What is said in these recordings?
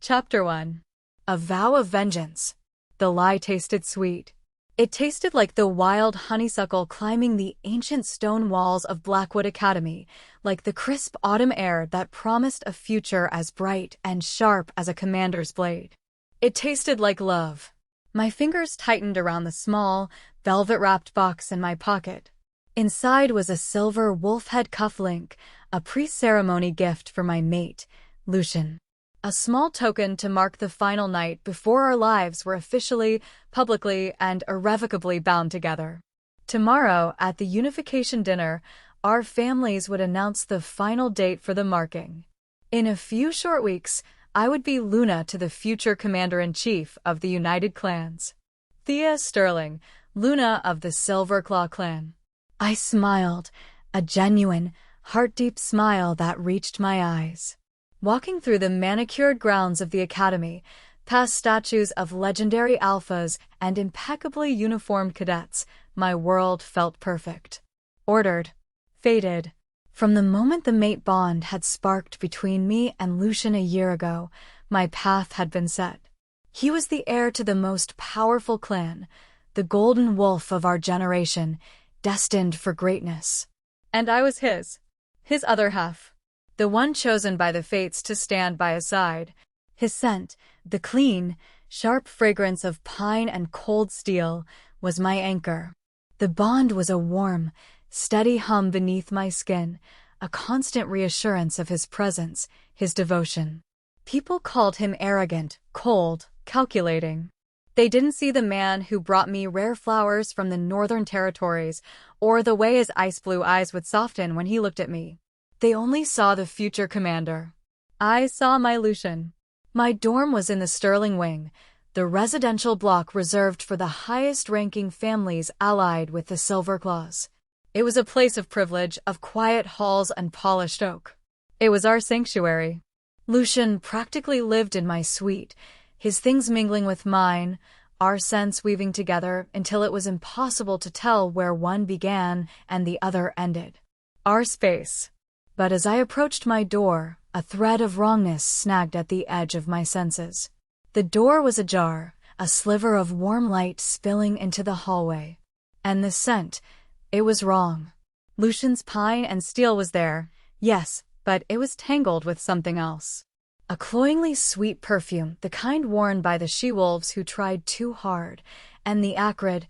Chapter 1. A Vow of Vengeance. The lie tasted sweet. It tasted like the wild honeysuckle climbing the ancient stone walls of Blackwood Academy, like the crisp autumn air that promised a future as bright and sharp as a commander's blade. It tasted like love. My fingers tightened around the small, velvet-wrapped box in my pocket. Inside was a silver wolf-head cufflink, a pre-ceremony gift for my mate, Lucian. A small token to mark the final night before our lives were officially, publicly, and irrevocably bound together. Tomorrow, at the unification dinner, our families would announce the final date for the marking. In a few short weeks, I would be Luna to the future Commander-in-Chief of the United Clans. Thea Sterling, Luna of the Silverclaw clan. I smiled, a genuine, heart-deep smile that reached my eyes. Walking through the manicured grounds of the academy, past statues of legendary alphas and impeccably uniformed cadets, my world felt perfect. Ordered. Fated. From the moment the mate bond had sparked between me and Lucian a year ago, my path had been set. He was the heir to the most powerful clan, the golden wolf of our generation, destined for greatness. And I was his other half. The one chosen by the fates to stand by his side. His scent, the clean, sharp fragrance of pine and cold steel, was my anchor. The bond was a warm, steady hum beneath my skin, a constant reassurance of his presence, his devotion. People called him arrogant, cold, calculating. They didn't see the man who brought me rare flowers from the Northern Territories, or the way his ice-blue eyes would soften when he looked at me. They only saw the future commander. I saw my Lucian. My dorm was in the Sterling Wing, the residential block reserved for the highest-ranking families allied with the Silverclaws. It was a place of privilege, of quiet halls and polished oak. It was our sanctuary. Lucian practically lived in my suite, his things mingling with mine, our scents weaving together until it was impossible to tell where one began and the other ended. Our space. But as I approached my door, a thread of wrongness snagged at the edge of my senses. The door was ajar, a sliver of warm light spilling into the hallway. And the scent, it was wrong. Lucian's pine and steel was there, yes, but it was tangled with something else. A cloyingly sweet perfume, the kind worn by the she-wolves who tried too hard, and the acrid,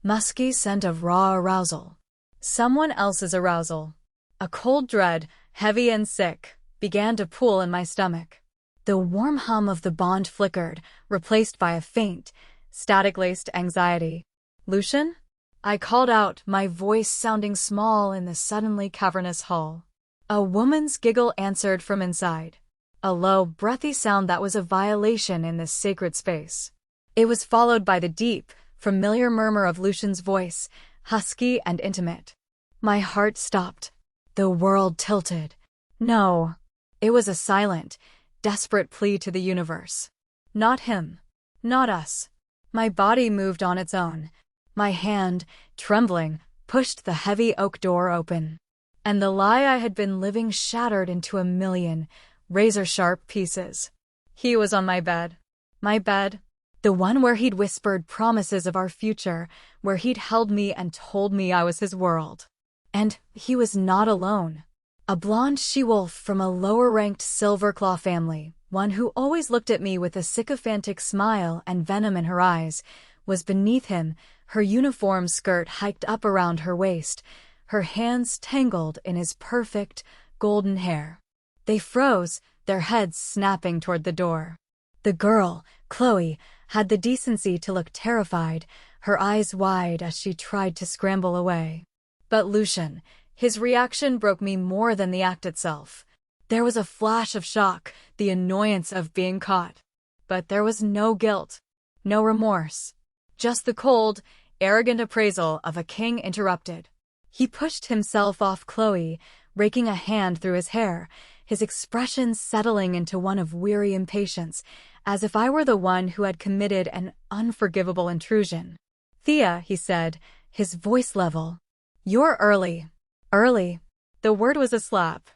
musky scent of raw arousal. Someone else's arousal. A cold dread, heavy and sick, began to pool in my stomach. The warm hum of the bond flickered, replaced by a faint, static-laced anxiety. Lucian? I called out, my voice sounding small in the suddenly cavernous hall. A woman's giggle answered from inside. A low, breathy sound that was a violation in this sacred space. It was followed by the deep, familiar murmur of Lucian's voice, husky and intimate. My heart stopped. The world tilted. No. It was a silent, desperate plea to the universe. Not him. Not us. My body moved on its own. My hand, trembling, pushed the heavy oak door open. And the lie I had been living shattered into a million, razor-sharp pieces. He was on my bed. My bed. The one where he'd whispered promises of our future, where he'd held me and told me I was his world. And he was not alone. A blonde she-wolf from a lower-ranked Silverclaw family, one who always looked at me with a sycophantic smile and venom in her eyes, was beneath him, her uniform skirt hiked up around her waist, her hands tangled in his perfect, golden hair. They froze, their heads snapping toward the door. The girl, Chloe, had the decency to look terrified, her eyes wide as she tried to scramble away. But Lucian, his reaction broke me more than the act itself. There was a flash of shock, the annoyance of being caught. But there was no guilt, no remorse. Just the cold, arrogant appraisal of a king interrupted. He pushed himself off Chloe, raking a hand through his hair, his expression settling into one of weary impatience, as if I were the one who had committed an unforgivable intrusion. "Thea," he said, his voice level. "You're early." Early. The word was a slap.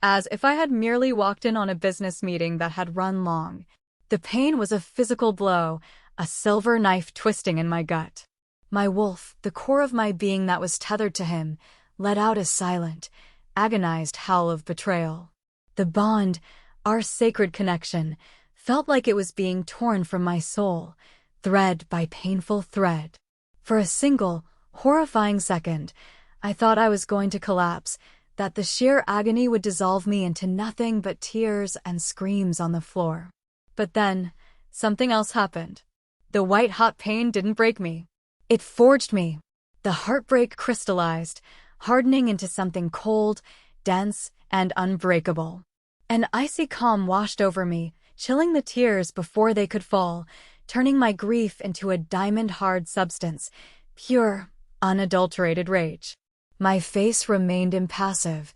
As if I had merely walked in on a business meeting that had run long. The pain was a physical blow, a silver knife twisting in my gut. My wolf, the core of my being that was tethered to him, let out a silent, agonized howl of betrayal. The bond, our sacred connection, felt like it was being torn from my soul, thread by painful thread. For a single, horrifying second, I thought I was going to collapse, that the sheer agony would dissolve me into nothing but tears and screams on the floor. But then, something else happened. The white-hot pain didn't break me. It forged me. The heartbreak crystallized, hardening into something cold, dense, and unbreakable. An icy calm washed over me, chilling the tears before they could fall, turning my grief into a diamond-hard substance, pure, unadulterated rage. My face remained impassive.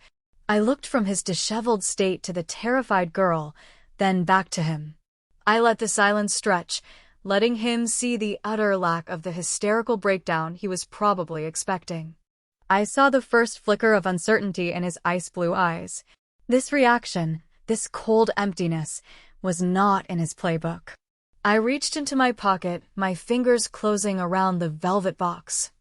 I looked from his disheveled state to the terrified girl, then back to him. I let the silence stretch, letting him see the utter lack of the hysterical breakdown he was probably expecting. I saw the first flicker of uncertainty in his ice-blue eyes. This reaction, this cold emptiness, was not in his playbook. I reached into my pocket, my fingers closing around the velvet box.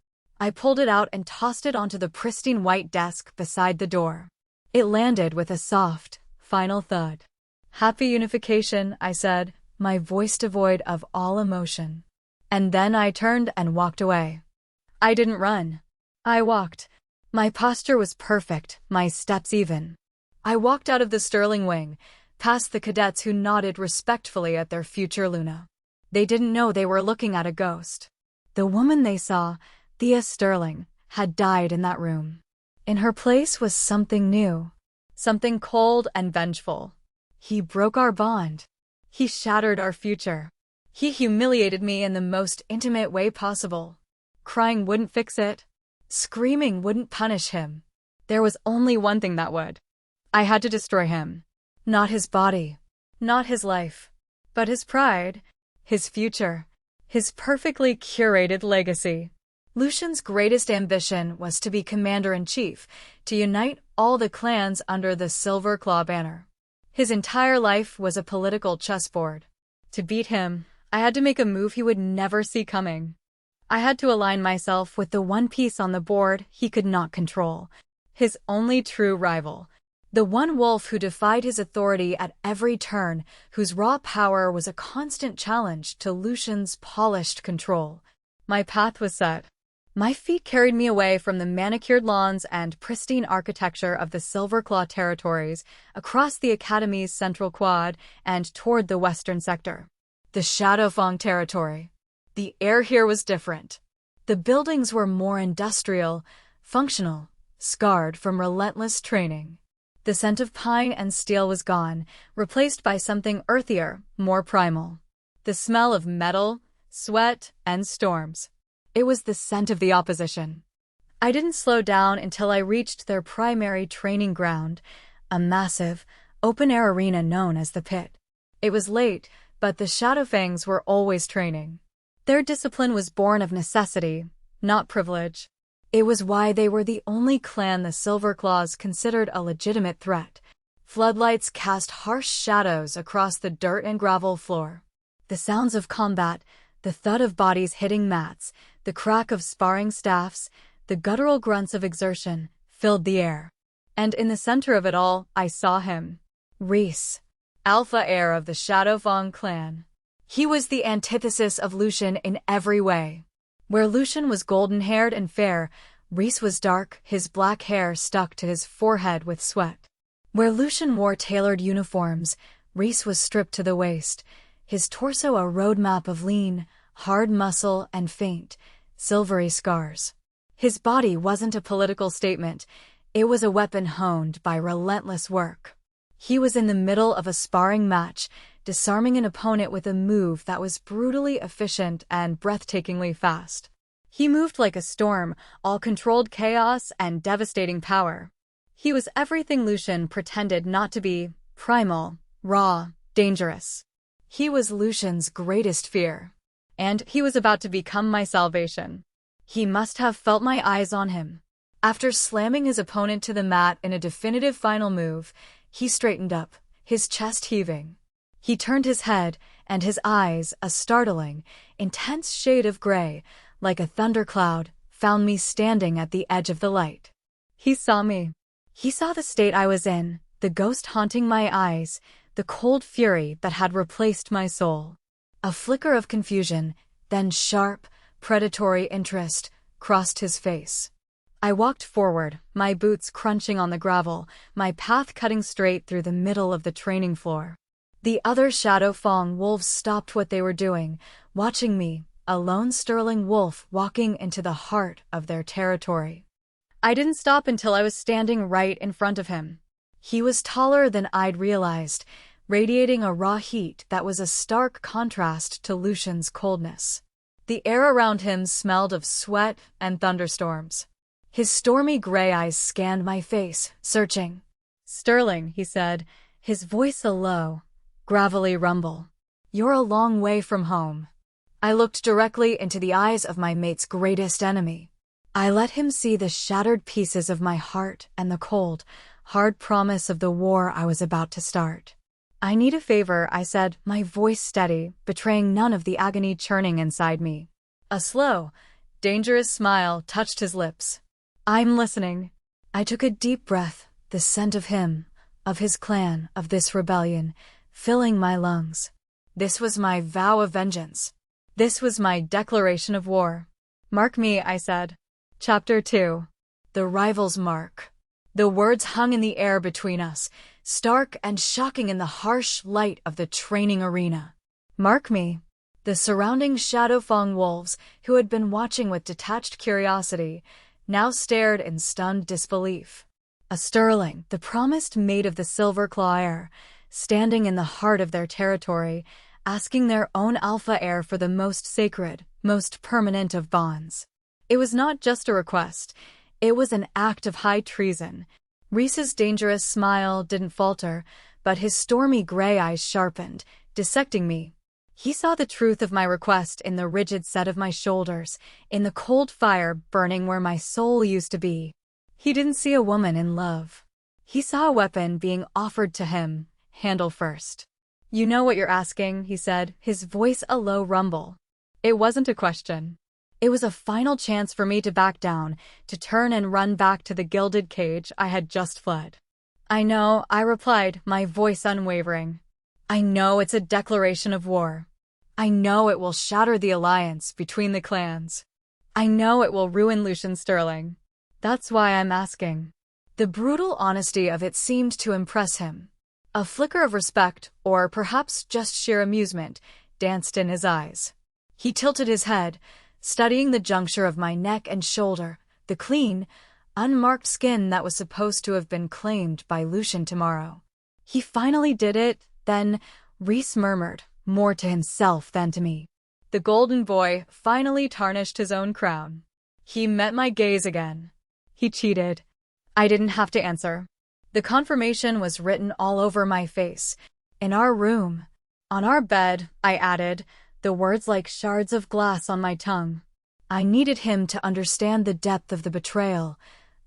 I pulled it out and tossed it onto the pristine white desk beside the door. It landed with a soft, final thud. "Happy unification," I said, my voice devoid of all emotion. And then I turned and walked away. I didn't run. I walked. My posture was perfect, my steps even. I walked out of the Sterling Wing, past the cadets who nodded respectfully at their future Luna. They didn't know they were looking at a ghost. The woman they saw, Thea Sterling, had died in that room. In her place was something new, something cold and vengeful. He broke our bond. He shattered our future. He humiliated me in the most intimate way possible. Crying wouldn't fix it. Screaming wouldn't punish him. There was only one thing that would. I had to destroy him. Not his body, not his life, but his pride, his future, his perfectly curated legacy. Lucian's greatest ambition was to be commander-in-chief, to unite all the clans under the Silver Claw banner. His entire life was a political chessboard. To beat him, I had to make a move he would never see coming. I had to align myself with the one piece on the board he could not control, his only true rival, the one wolf who defied his authority at every turn, whose raw power was a constant challenge to Lucian's polished control. My path was set. My feet carried me away from the manicured lawns and pristine architecture of the Silverclaw territories, across the Academy's central quad, and toward the western sector. The Shadowfang territory. The air here was different. The buildings were more industrial, functional, scarred from relentless training. The scent of pine and steel was gone, replaced by something earthier, more primal. The smell of metal, sweat, and storms. It was the scent of the opposition. I didn't slow down until I reached their primary training ground, a massive, open-air arena known as the Pit. It was late, but the Shadowfangs were always training. Their discipline was born of necessity, not privilege. It was why they were the only clan the Silverclaws considered a legitimate threat. Floodlights cast harsh shadows across the dirt and gravel floor. The sounds of combat, the thud of bodies hitting mats, the crack of sparring staffs, the guttural grunts of exertion, filled the air. And in the center of it all, I saw him. Reese, alpha heir of the Shadowfang clan. He was the antithesis of Lucian in every way. Where Lucian was golden-haired and fair, Reese was dark, his black hair stuck to his forehead with sweat. Where Lucian wore tailored uniforms, Reese was stripped to the waist, his torso a roadmap of lean, hard muscle and faint, silvery scars. His body wasn't a political statement, it was a weapon honed by relentless work. He was in the middle of a sparring match, disarming an opponent with a move that was brutally efficient and breathtakingly fast. He moved like a storm, all controlled chaos and devastating power. He was everything Lucian pretended not to be: primal, raw, dangerous. He was Lucian's greatest fear. And he was about to become my salvation. He must have felt my eyes on him. After slamming his opponent to the mat in a definitive final move, he straightened up, his chest heaving. He turned his head, and his eyes, a startling, intense shade of gray, like a thundercloud, found me standing at the edge of the light. He saw me. He saw the state I was in, the ghost haunting my eyes, the cold fury that had replaced my soul. A flicker of confusion, then sharp, predatory interest, crossed his face. I walked forward, my boots crunching on the gravel, my path cutting straight through the middle of the training floor. The other Shadow Fang wolves stopped what they were doing, watching me, a lone sterling wolf walking into the heart of their territory. I didn't stop until I was standing right in front of him. He was taller than I'd realized, radiating a raw heat that was a stark contrast to Lucian's coldness. The air around him smelled of sweat and thunderstorms. His stormy gray eyes scanned my face, searching. "Sterling," he said, his voice a low, gravelly rumble. "You're a long way from home." I looked directly into the eyes of my mate's greatest enemy. I let him see the shattered pieces of my heart and the cold, hard promise of the war I was about to start. "I need a favor," I said, my voice steady, betraying none of the agony churning inside me. A slow, dangerous smile touched his lips. "I'm listening." I took a deep breath, the scent of him, of his clan, of this rebellion, filling my lungs. This was my vow of vengeance. This was my declaration of war. "Mark me," I said. Chapter 2. The Rival's Mark. The words hung in the air between us, stark and shocking in the harsh light of the training arena. Mark me. The surrounding Shadow Fang wolves, who had been watching with detached curiosity, now stared in stunned disbelief. A Sterling, the promised mate of the Silver Claw heir, standing in the heart of their territory, asking their own alpha heir for the most sacred, most permanent of bonds. It was not just a request. It was an act of high treason. Reese's dangerous smile didn't falter, but his stormy gray eyes sharpened, dissecting me. He saw the truth of my request in the rigid set of my shoulders, in the cold fire burning where my soul used to be. He didn't see a woman in love. He saw a weapon being offered to him, handle first. "You know what you're asking," he said, his voice a low rumble. It wasn't a question. It was a final chance for me to back down, to turn and run back to the gilded cage I had just fled. "I know," I replied, my voice unwavering. "I know it's a declaration of war. I know it will shatter the alliance between the clans. I know it will ruin Lucian Sterling. That's why I'm asking." The brutal honesty of it seemed to impress him. A flicker of respect, or perhaps just sheer amusement, danced in his eyes. He tilted his head, studying the juncture of my neck and shoulder, the clean, unmarked skin that was supposed to have been claimed by Lucian tomorrow. "He finally did it," then Reese murmured, more to himself than to me. "The golden boy finally tarnished his own crown." He met my gaze again. He cheated. I didn't have to answer. The confirmation was written all over my face. "In our room. On our bed," I added, the words like shards of glass on my tongue. I needed him to understand the depth of the betrayal,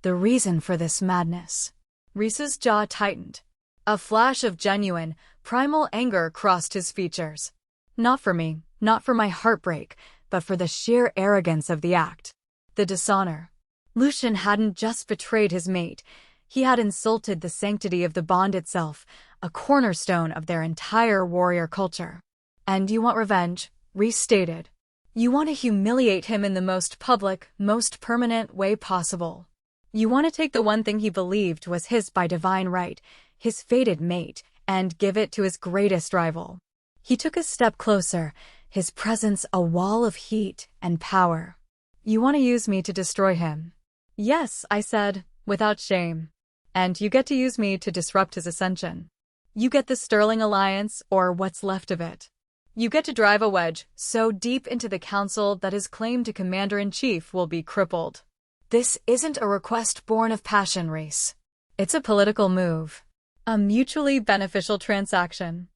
the reason for this madness. Reese's jaw tightened. A flash of genuine, primal anger crossed his features. Not for me, not for my heartbreak, but for the sheer arrogance of the act. The dishonor. Lucian hadn't just betrayed his mate. He had insulted the sanctity of the bond itself, a cornerstone of their entire warrior culture. "And you want revenge," Reese stated. "You want to humiliate him in the most public, most permanent way possible. You want to take the one thing he believed was his by divine right, his fated mate, and give it to his greatest rival." He took a step closer, his presence a wall of heat and power. "You want to use me to destroy him?" "Yes," I said, without shame. "And you get to use me to disrupt his ascension. You get the Sterling Alliance, or what's left of it. You get to drive a wedge so deep into the council that his claim to commander-in-chief will be crippled." This isn't a request born of passion, Reese. It's a political move. A mutually beneficial transaction.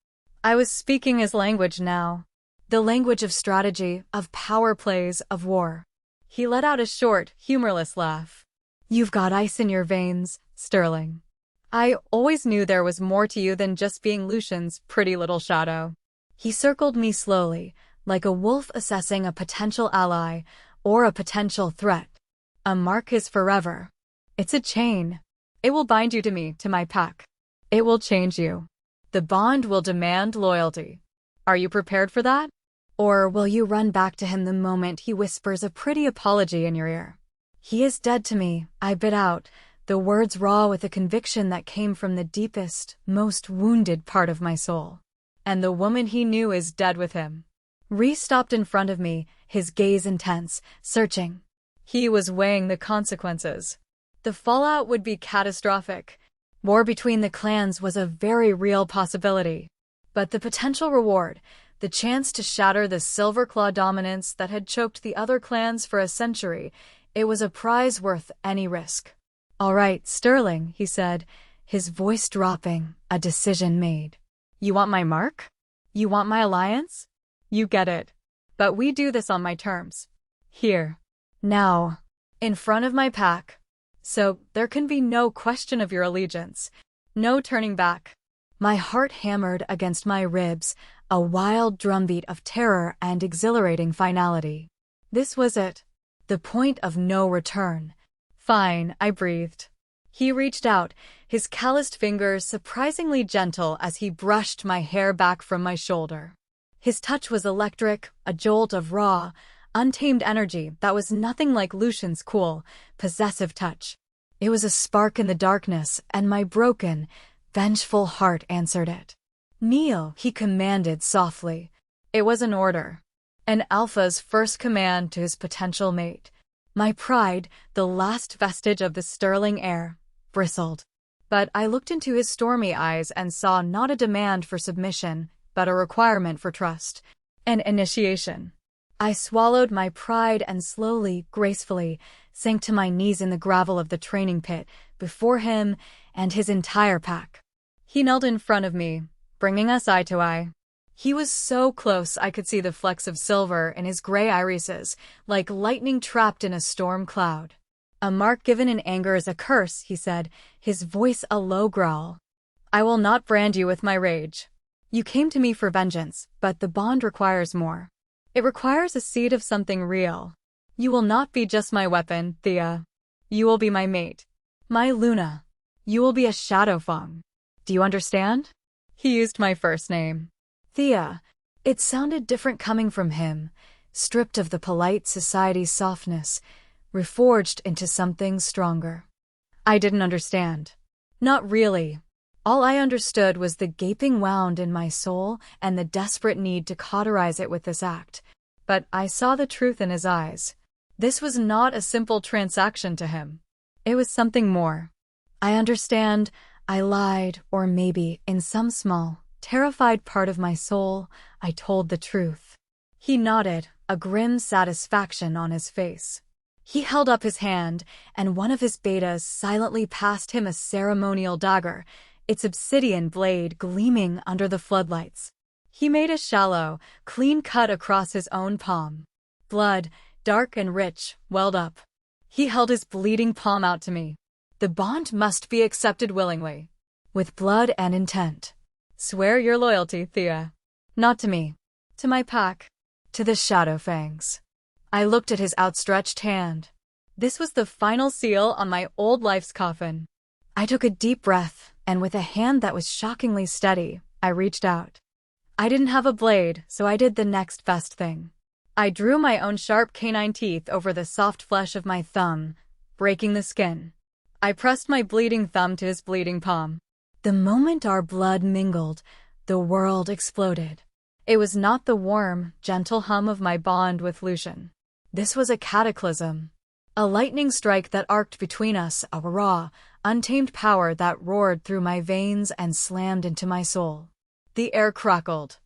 I was speaking his language now. The language of strategy, of power plays, of war. He let out a short, humorless laugh. "You've got ice in your veins, Sterling." I always knew there was more to you than just being Lucian's pretty little shadow. He circled me slowly, like a wolf assessing a potential ally or a potential threat. A mark is forever. It's a chain. It will bind you to me, to my pack. It will change you. The bond will demand loyalty. Are you prepared for that? Or will you run back to him the moment he whispers a pretty apology in your ear? He is dead to me, I bit out, the words raw with a conviction that came from the deepest, most wounded part of my soul. And the woman he knew is dead with him. Rhys stopped in front of me, his gaze intense, searching. He was weighing the consequences. The fallout would be catastrophic. War between the clans was a very real possibility. But the potential reward, the chance to shatter the Silverclaw dominance that had choked the other clans for a century, it was a prize worth any risk. "All right, Sterling," he said, his voice dropping, a decision made. "You want my mark? You want my alliance? You get it. But we do this on my terms. Here. Now. In front of my pack. So there can be no question of your allegiance. No turning back." My heart hammered against my ribs, a wild drumbeat of terror and exhilarating finality. This was it. The point of no return. "Fine," I breathed. He reached out, his calloused fingers surprisingly gentle as he brushed my hair back from my shoulder. His touch was electric, a jolt of raw, untamed energy that was nothing like Lucian's cool, possessive touch. It was a spark in the darkness, and my broken, vengeful heart answered it. "Kneel," he commanded softly. It was an order. An alpha's first command to his potential mate. My pride, the last vestige of the Sterling heir, bristled. But I looked into his stormy eyes and saw not a demand for submission, but a requirement for trust. An initiation. I swallowed my pride and slowly, gracefully, sank to my knees in the gravel of the training pit, before him and his entire pack. He knelt in front of me, bringing us eye to eye. He was so close I could see the flecks of silver in his gray irises, like lightning trapped in a storm cloud. "A mark given in anger is a curse," he said, his voice a low growl. "I will not brand you with my rage. You came to me for vengeance, but the bond requires more. It requires a seed of something real. You will not be just my weapon, Thea. You will be my mate. My Luna. You will be a Shadowfang. Do you understand?" He used my first name. Thea. It sounded different coming from him, stripped of the polite society's softness, reforged into something stronger. I didn't understand. Not really. All I understood was the gaping wound in my soul and the desperate need to cauterize it with this act. But I saw the truth in his eyes. This was not a simple transaction to him. It was something more. "I understand," I lied, or maybe, in some small, terrified part of my soul, I told the truth. He nodded, a grim satisfaction on his face. He held up his hand, and one of his betas silently passed him a ceremonial dagger, its obsidian blade gleaming under the floodlights. He made a shallow, clean cut across his own palm. Blood, dark and rich, welled up. He held his bleeding palm out to me. "The bond must be accepted willingly. With blood and intent. Swear your loyalty, Thea. Not to me. To my pack. To the Shadowfangs." I looked at his outstretched hand. This was the final seal on my old life's coffin. I took a deep breath, and with a hand that was shockingly steady, I reached out. I didn't have a blade, so I did the next best thing. I drew my own sharp canine teeth over the soft flesh of my thumb, breaking the skin. I pressed my bleeding thumb to his bleeding palm. The moment our blood mingled, the world exploded. It was not the warm, gentle hum of my bond with Lucian. This was a cataclysm. A lightning strike that arced between us, a raw, untamed power that roared through my veins and slammed into my soul. The air crackled.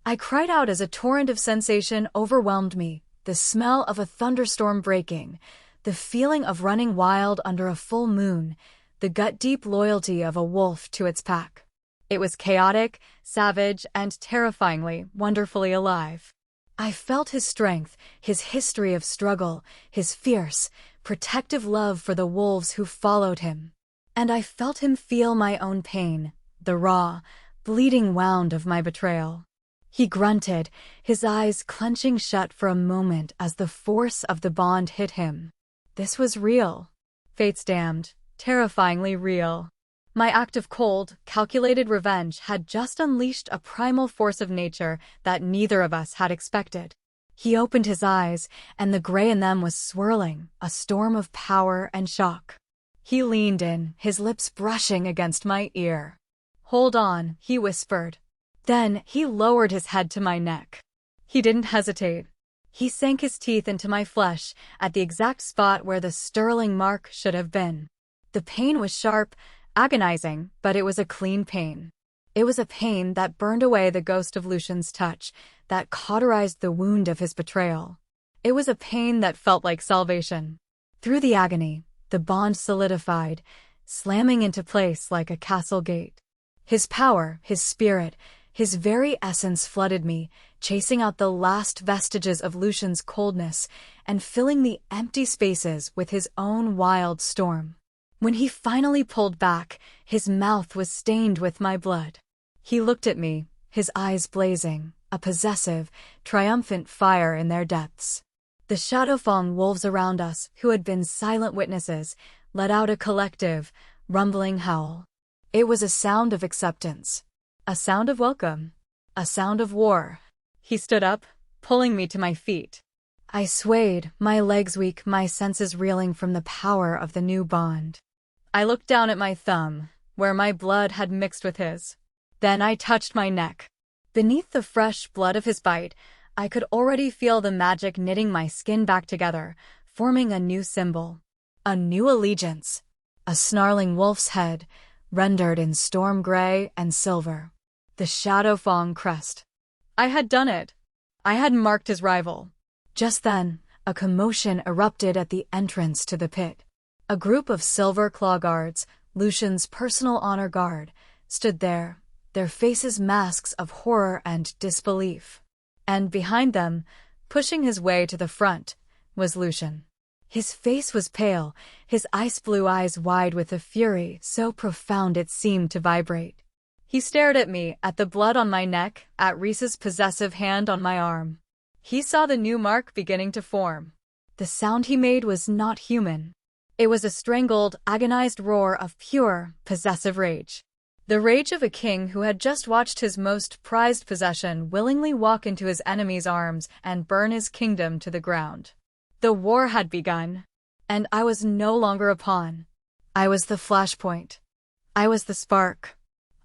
I cried out as a torrent of sensation overwhelmed me, the smell of a thunderstorm breaking, the feeling of running wild under a full moon, the gut-deep loyalty of a wolf to its pack. It was chaotic, savage, and terrifyingly, wonderfully alive. I felt his strength, his history of struggle, his fierce, protective love for the wolves who followed him. and I felt him feel my own pain, the raw, bleeding wound of my betrayal. He grunted, his eyes clenching shut for a moment as the force of the bond hit him. This was real. Fate's damned, terrifyingly real. My act of cold, calculated revenge had just unleashed a primal force of nature that neither of us had expected. He opened his eyes, and the gray in them was swirling, a storm of power and shock. He leaned in, his lips brushing against my ear. "Hold on," he whispered. Then he lowered his head to my neck. He didn't hesitate. He sank his teeth into my flesh at the exact spot where the sterling mark should have been. The pain was sharp, agonizing, but it was a clean pain. It was a pain that burned away the ghost of Lucian's touch, that cauterized the wound of his betrayal. It was a pain that felt like salvation. Through the agony, the bond solidified, slamming into place like a castle gate. His power, his spirit, his very essence flooded me, chasing out the last vestiges of Lucian's coldness and filling the empty spaces with his own wild storm. When he finally pulled back, his mouth was stained with my blood. He looked at me, his eyes blazing, a possessive, triumphant fire in their depths. The Shadowfang wolves around us, who had been silent witnesses, let out a collective, rumbling howl. It was a sound of acceptance. A sound of welcome. A sound of war. He stood up, pulling me to my feet. I swayed, my legs weak, my senses reeling from the power of the new bond. I looked down at my thumb, where my blood had mixed with his. Then I touched my neck. Beneath the fresh blood of his bite, I could already feel the magic knitting my skin back together, forming a new symbol. A new allegiance. A snarling wolf's head, rendered in storm gray and silver. The Shadowfang crest. I had done it. I had marked his rival. Just then, a commotion erupted at the entrance to the pit. A group of silver claw guards, Lucian's personal honor guard, stood there, their faces masks of horror and disbelief. And behind them, pushing his way to the front, was Lucian. His face was pale, his ice-blue eyes wide with a fury so profound it seemed to vibrate. He stared at me, at the blood on my neck, at Rhys's possessive hand on my arm. He saw the new mark beginning to form. The sound he made was not human. It was a strangled, agonized roar of pure, possessive rage. The rage of a king who had just watched his most prized possession willingly walk into his enemy's arms and burn his kingdom to the ground. The war had begun, and I was no longer a pawn. I was the flashpoint. I was the spark.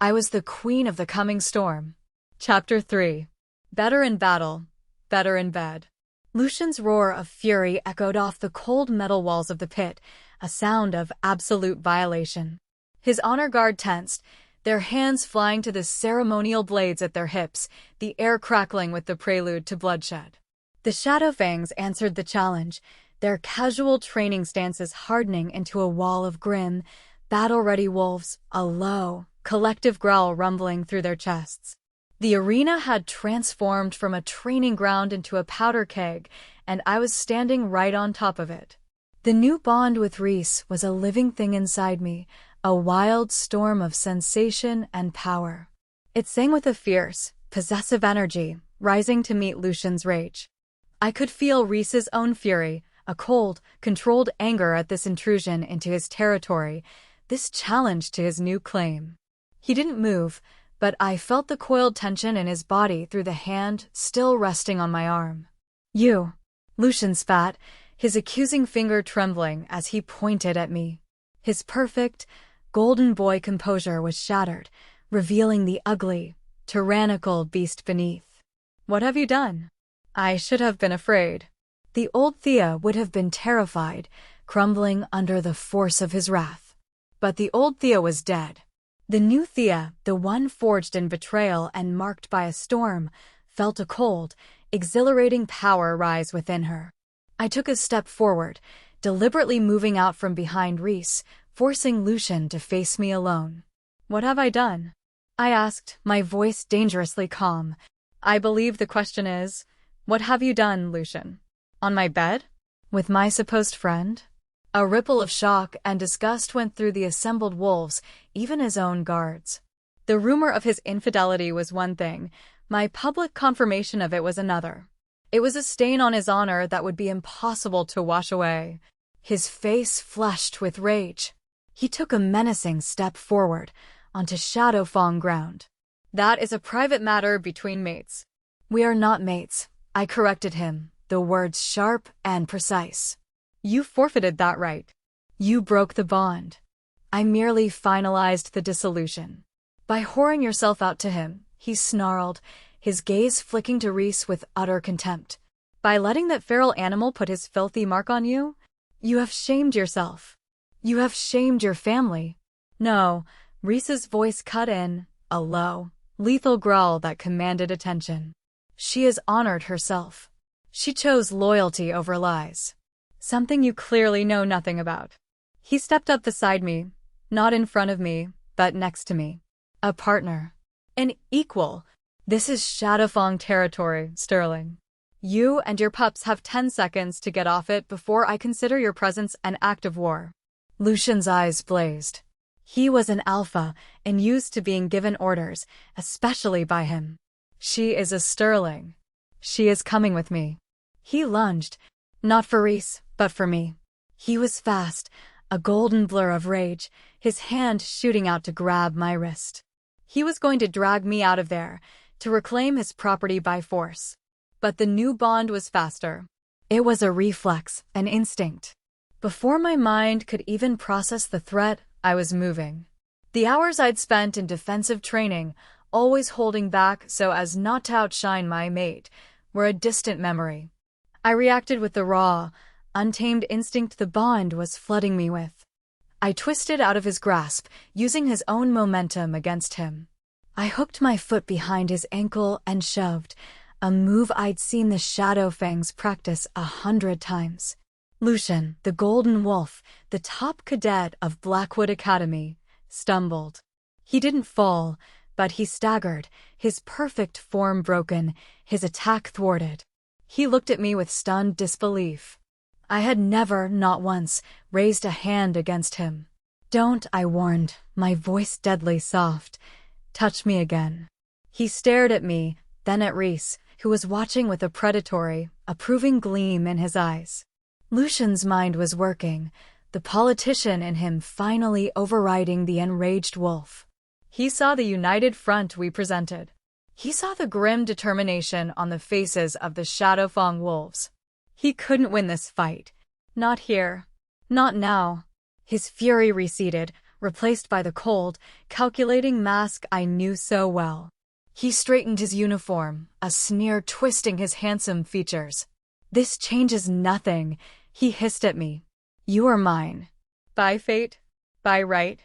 I was the queen of the coming storm. Chapter 3. Better in battle, better in bed. Lucian's roar of fury echoed off the cold metal walls of the pit, a sound of absolute violation. His honor guard tensed, their hands flying to the ceremonial blades at their hips, the air crackling with the prelude to bloodshed. The Shadowfangs answered the challenge, their casual training stances hardening into a wall of grim, battle-ready wolves, a low, collective growl rumbling through their chests. The arena had transformed from a training ground into a powder keg, and I was standing right on top of it. The new bond with Rhys was a living thing inside me, a wild storm of sensation and power. It sang with a fierce, possessive energy, rising to meet Lucian's rage. I could feel Rhys's own fury, a cold, controlled anger at this intrusion into his territory, this challenge to his new claim. He didn't move, but I felt the coiled tension in his body through the hand still resting on my arm. "You," Lucian spat, his accusing finger trembling as he pointed at me. His perfect, golden boy composure was shattered, revealing the ugly, tyrannical beast beneath. "What have you done?" I should have been afraid. The old Thea would have been terrified, crumbling under the force of his wrath. But the old Thea was dead. The new Thea, the one forged in betrayal and marked by a storm, felt a cold, exhilarating power rise within her. I took a step forward, deliberately moving out from behind Rhys, forcing Lucian to face me alone. "What have I done?" I asked, my voice dangerously calm. "I believe the question is, what have you done, Lucian? On my bed? With my supposed friend?" A ripple of shock and disgust went through the assembled wolves, even his own guards. The rumor of his infidelity was one thing, my public confirmation of it was another. It was a stain on his honor that would be impossible to wash away. His face flushed with rage. He took a menacing step forward, onto Shadowfang ground. That is a private matter between mates. We are not mates, I corrected him, the words sharp and precise. You forfeited that right. You broke the bond. I merely finalized the dissolution. By whoring yourself out to him, he snarled, his gaze flicking to Reese with utter contempt. By letting that feral animal put his filthy mark on you, you have shamed yourself. You have shamed your family. No, Reese's voice cut in, a low, lethal growl that commanded attention. She has honored herself. She chose loyalty over lies. Something you clearly know nothing about. He stepped up beside me, not in front of me, but next to me. A partner. An equal. This is Shadowfang territory, Sterling. You and your pups have 10 seconds to get off it before I consider your presence an act of war. Lucian's eyes blazed. He was an alpha and used to being given orders, especially by him. She is a Sterling. She is coming with me. He lunged, not for Reese, but for me. He was fast, a golden blur of rage, his hand shooting out to grab my wrist. He was going to drag me out of there, to reclaim his property by force. But the new bond was faster. It was a reflex, an instinct. Before my mind could even process the threat, I was moving. The hours I'd spent in defensive training, always holding back so as not to outshine my mate, were a distant memory. I reacted with the raw, untamed instinct the bond was flooding me with. I twisted out of his grasp, using his own momentum against him. I hooked my foot behind his ankle and shoved, a move I'd seen the Shadowfangs practice 100 times. Lucian, the Golden Wolf, the top cadet of Blackwood Academy, stumbled. He didn't fall, but he staggered, his perfect form broken, his attack thwarted. He looked at me with stunned disbelief. I had never, not once, raised a hand against him. Don't, I warned, my voice deadly soft. Touch me again. He stared at me, then at Reese, who was watching with a predatory, approving gleam in his eyes. Lucian's mind was working, the politician in him finally overriding the enraged wolf. He saw the united front we presented. He saw the grim determination on the faces of the Shadowfang wolves. He couldn't win this fight. Not here. Not now. His fury receded, replaced by the cold, calculating mask I knew so well. He straightened his uniform, a sneer twisting his handsome features. This changes nothing, he hissed at me. You are mine. By fate, by right.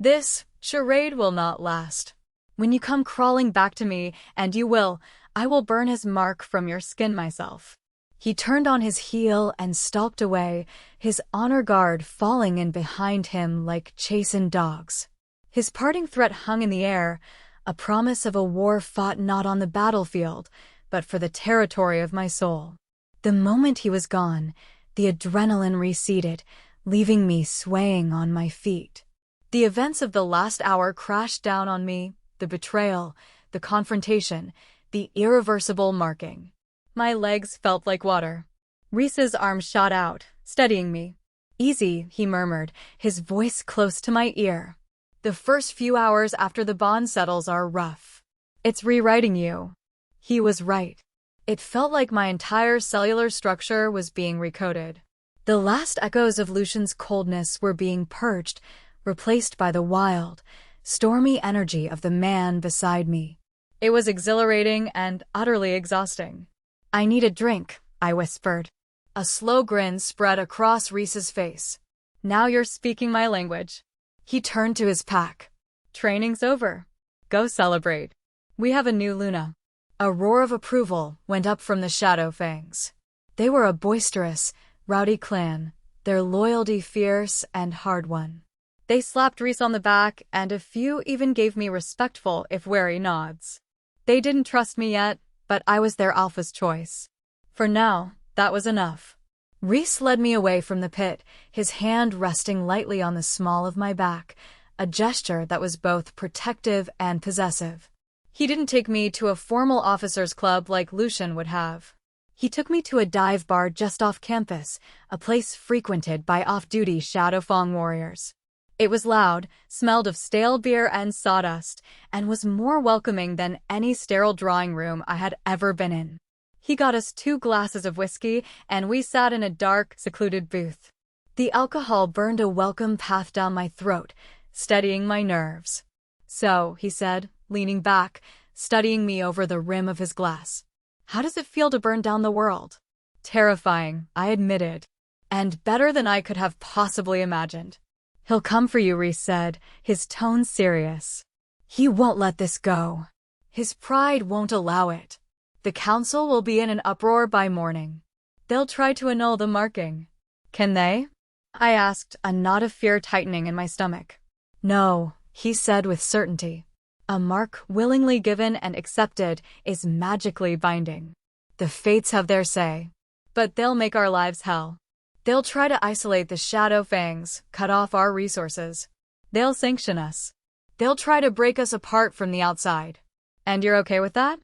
This charade will not last. When you come crawling back to me, and you will, I will burn his mark from your skin myself. He turned on his heel and stalked away, his honor guard falling in behind him like chastened dogs. His parting threat hung in the air, a promise of a war fought not on the battlefield, but for the territory of my soul. The moment he was gone, the adrenaline receded, leaving me swaying on my feet. The events of the last hour crashed down on me, the betrayal, the confrontation, the irreversible marking. My legs felt like water. Reese's arm shot out, steadying me. Easy, he murmured, his voice close to my ear. The first few hours after the bond settles are rough. It's rewriting you. He was right. It felt like my entire cellular structure was being recoded. The last echoes of Lucian's coldness were being purged, replaced by the wild, stormy energy of the man beside me. It was exhilarating and utterly exhausting. I need a drink, I whispered. A slow grin spread across Reese's face. Now you're speaking my language. He turned to his pack. Training's over. Go celebrate. We have a new Luna. A roar of approval went up from the Shadowfangs. They were a boisterous, rowdy clan, their loyalty fierce and hard-won. They slapped Reese on the back, and a few even gave me respectful if wary nods. They didn't trust me yet, but I was their alpha's choice. For now, that was enough. Reese led me away from the pit, his hand resting lightly on the small of my back, a gesture that was both protective and possessive. He didn't take me to a formal officers' club like Lucian would have. He took me to a dive bar just off campus, a place frequented by off-duty Shadowfang warriors. It was loud, smelled of stale beer and sawdust, and was more welcoming than any sterile drawing room I had ever been in. He got us 2 glasses of whiskey, and we sat in a dark, secluded booth. The alcohol burned a welcome path down my throat, steadying my nerves. "So," he said, leaning back, studying me over the rim of his glass. "How does it feel to burn down the world?" "Terrifying," I admitted. "And better than I could have possibly imagined." "He'll come for you," Reese said, his tone serious. "He won't let this go. His pride won't allow it. The council will be in an uproar by morning. They'll try to annul the marking." "Can they?" I asked, a knot of fear tightening in my stomach. "No," he said with certainty. "A mark willingly given and accepted is magically binding. The fates have their say. But they'll make our lives hell. They'll try to isolate the Shadow Fangs, cut off our resources. They'll sanction us. They'll try to break us apart from the outside." "And you're okay with that?"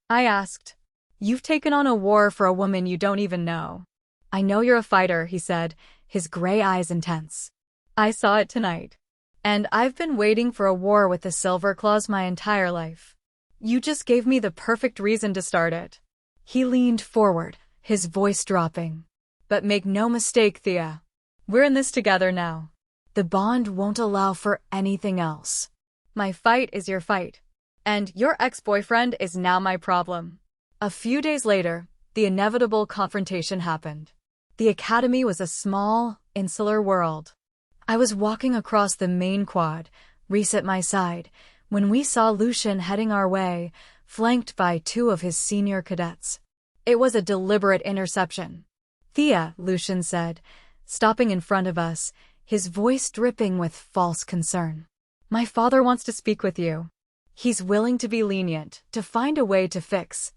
I asked. "You've taken on a war for a woman you don't even know." "I know you're a fighter," he said, his gray eyes intense. "I saw it tonight. And I've been waiting for a war with the Silver Claws my entire life. You just gave me the perfect reason to start it." He leaned forward, his voice dropping. "But make no mistake, Thea. We're in this together now. The bond won't allow for anything else. My fight is your fight. And your ex-boyfriend is now my problem." A few days later, the inevitable confrontation happened. The academy was a small, insular world. I was walking across the main quad, Reese at my side, when we saw Lucian heading our way, flanked by 2 of his senior cadets. It was a deliberate interception. "Thea," Lucian said, stopping in front of us, his voice dripping with false concern. "My father wants to speak with you. He's willing to be lenient, to find a way to fix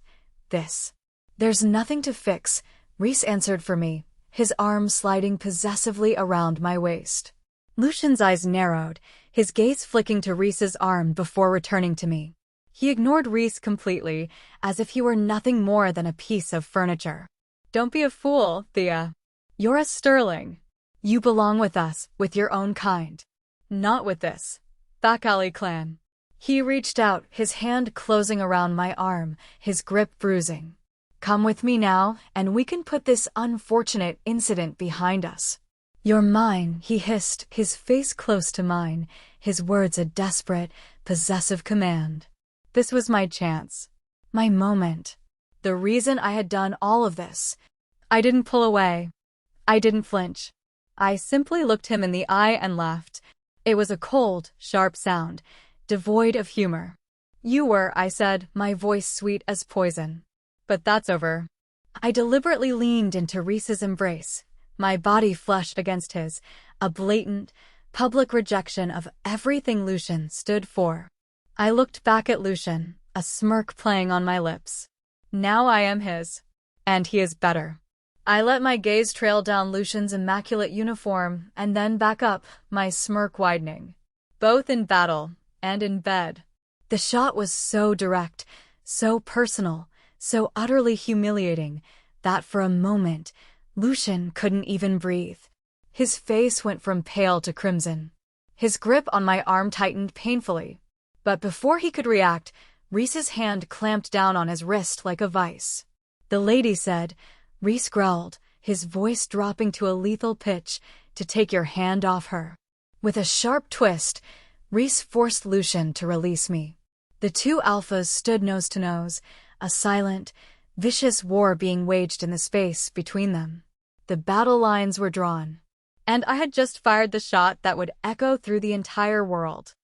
this." "There's nothing to fix," Reese answered for me, his arm sliding possessively around my waist. Lucian's eyes narrowed, his gaze flicking to Reese's arm before returning to me. He ignored Reese completely, as if he were nothing more than a piece of furniture. "Don't be a fool, Thea. You're a Sterling. You belong with us, with your own kind. Not with this back alley clan." He reached out, his hand closing around my arm, his grip bruising. "Come with me now, and we can put this unfortunate incident behind us." "You're mine," he hissed, his face close to mine, his words a desperate, possessive command. This was my chance. My moment. The reason I had done all of this. I didn't pull away. I didn't flinch. I simply looked him in the eye and laughed. It was a cold, sharp sound, devoid of humor. "You were," I said, my voice sweet as poison. "But that's over." I deliberately leaned into Reese's embrace, my body flushed against his, a blatant, public rejection of everything Lucian stood for. I looked back at Lucian, a smirk playing on my lips. Now I am his. And he is better. I let my gaze trail down Lucian's immaculate uniform and then back up, my smirk widening. Both in battle and in bed. The shot was so direct, so personal, so utterly humiliating, that for a moment, Lucian couldn't even breathe. His face went from pale to crimson. His grip on my arm tightened painfully. But before he could react, Reese's hand clamped down on his wrist like a vice. "The lady said," Reese growled, his voice dropping to a lethal pitch, "to take your hand off her." With a sharp twist, Reese forced Lucian to release me. The 2 alphas stood nose to nose, a silent, vicious war being waged in the space between them. The battle lines were drawn. And I had just fired the shot that would echo through the entire world.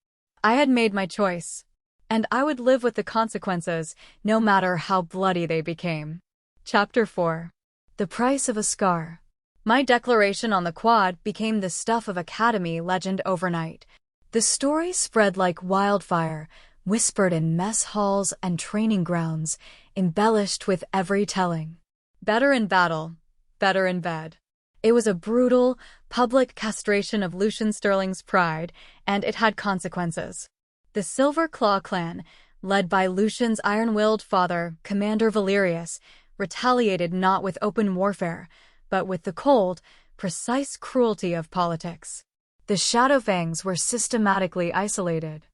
I had made my choice. And I would live with the consequences, no matter how bloody they became. Chapter 4. The Price of a Scar. My declaration on the quad became the stuff of Academy legend overnight. The story spread like wildfire, whispered in mess halls and training grounds, embellished with every telling. Better in battle, better in bed. It was a brutal, public castration of Lucian Sterling's pride, and it had consequences. The Silver Claw clan, led by Lucian's iron-willed father, Commander Valerius, retaliated not with open warfare, but with the cold, precise cruelty of politics. The Shadowfangs were systematically isolated.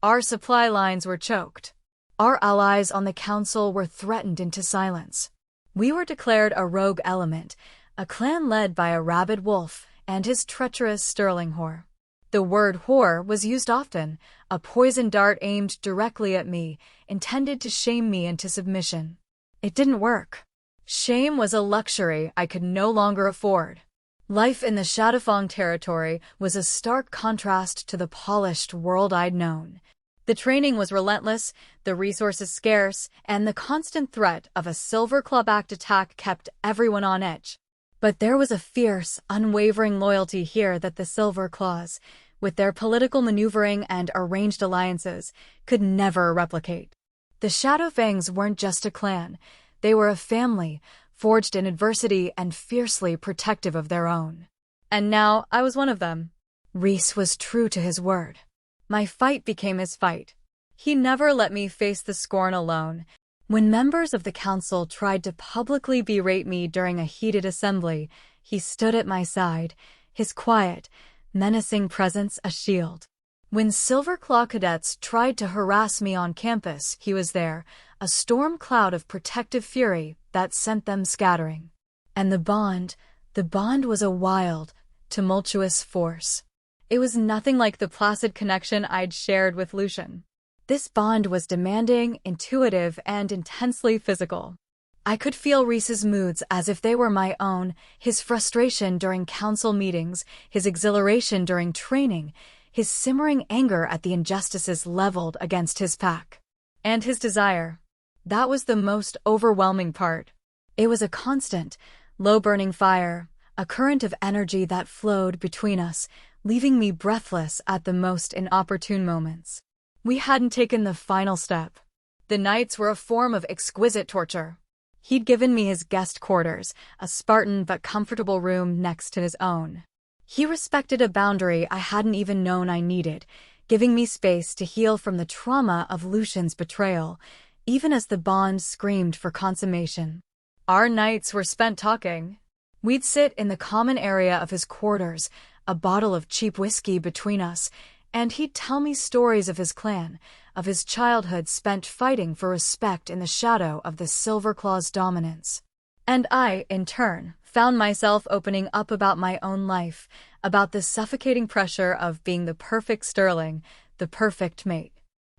Our supply lines were choked. Our allies on the council were threatened into silence. We were declared a rogue element, a clan led by a rabid wolf and his treacherous Sterling whore. The word whore was used often, a poison dart aimed directly at me, intended to shame me into submission. It didn't work. Shame was a luxury I could no longer afford. Life in the Shadowfang territory was a stark contrast to the polished world I'd known. The training was relentless, the resources scarce, and the constant threat of a Silver Claw-backed attack kept everyone on edge. But there was a fierce, unwavering loyalty here that the Silver Claws, with their political maneuvering and arranged alliances, could never replicate. The Shadowfangs weren't just a clan, they were a family, forged in adversity and fiercely protective of their own. And now I was one of them. Rhys was true to his word. My fight became his fight. He never let me face the scorn alone. When members of the council tried to publicly berate me during a heated assembly, he stood at my side, his quiet, menacing presence a shield. When Silver Claw cadets tried to harass me on campus, he was there, a storm cloud of protective fury that sent them scattering. And the bond was a wild, tumultuous force. It was nothing like the placid connection I'd shared with Lucian. This bond was demanding, intuitive, and intensely physical. I could feel Rhys's moods as if they were my own, his frustration during council meetings, his exhilaration during training, his simmering anger at the injustices leveled against his pack. And his desire. That was the most overwhelming part. It was a constant, low-burning fire, a current of energy that flowed between us, leaving me breathless at the most inopportune moments. We hadn't taken the final step. The nights were a form of exquisite torture. He'd given me his guest quarters, a Spartan but comfortable room next to his own. He respected a boundary I hadn't even known I needed, giving me space to heal from the trauma of Lucian's betrayal, even as the bond screamed for consummation. Our nights were spent talking. We'd sit in the common area of his quarters, a bottle of cheap whiskey between us, and he'd tell me stories of his clan, of his childhood spent fighting for respect in the shadow of the Silver Claw's dominance. And I, in turn, found myself opening up about my own life, about the suffocating pressure of being the perfect Sterling, the perfect mate.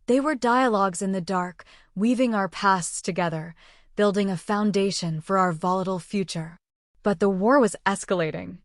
They were dialogues in the dark, weaving our pasts together, building a foundation for our volatile future. But the war was escalating.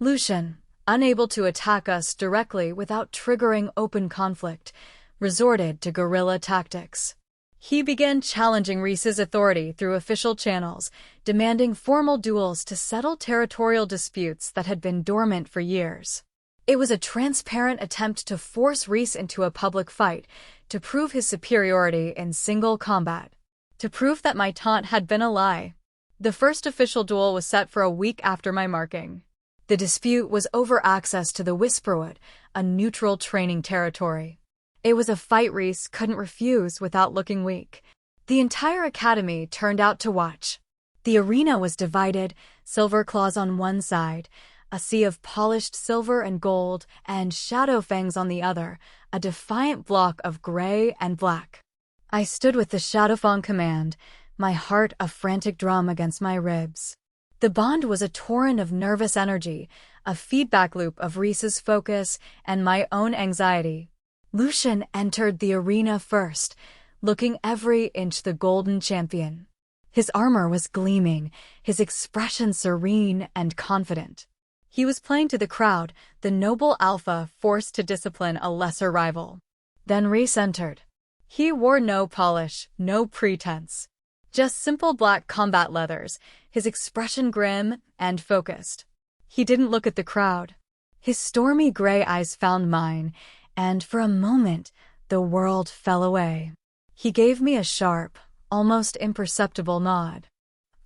Lucian, unable to attack us directly without triggering open conflict, resorted to guerrilla tactics. He began challenging Rhys's authority through official channels, demanding formal duels to settle territorial disputes that had been dormant for years. It was a transparent attempt to force Rhys into a public fight, to prove his superiority in single combat, to prove that my taunt had been a lie. The first official duel was set for a week after my marking. The dispute was over access to the Whisperwood, a neutral training territory. It was a fight Rhys couldn't refuse without looking weak. The entire academy turned out to watch. The arena was divided, Silver Claws on one side, a sea of polished silver and gold, and Shadowfangs on the other, a defiant block of gray and black. I stood with the Shadowfang command, my heart a frantic drum against my ribs. The bond was a torrent of nervous energy, a feedback loop of Rhys's focus and my own anxiety. Lucian entered the arena first, looking every inch the golden champion. His armor was gleaming, his expression serene and confident. He was playing to the crowd, the noble alpha forced to discipline a lesser rival. Then Rhys entered. He wore no polish, no pretense. Just simple black combat leathers, his expression grim and focused. He didn't look at the crowd. His stormy gray eyes found mine, and for a moment, the world fell away. He gave me a sharp, almost imperceptible nod.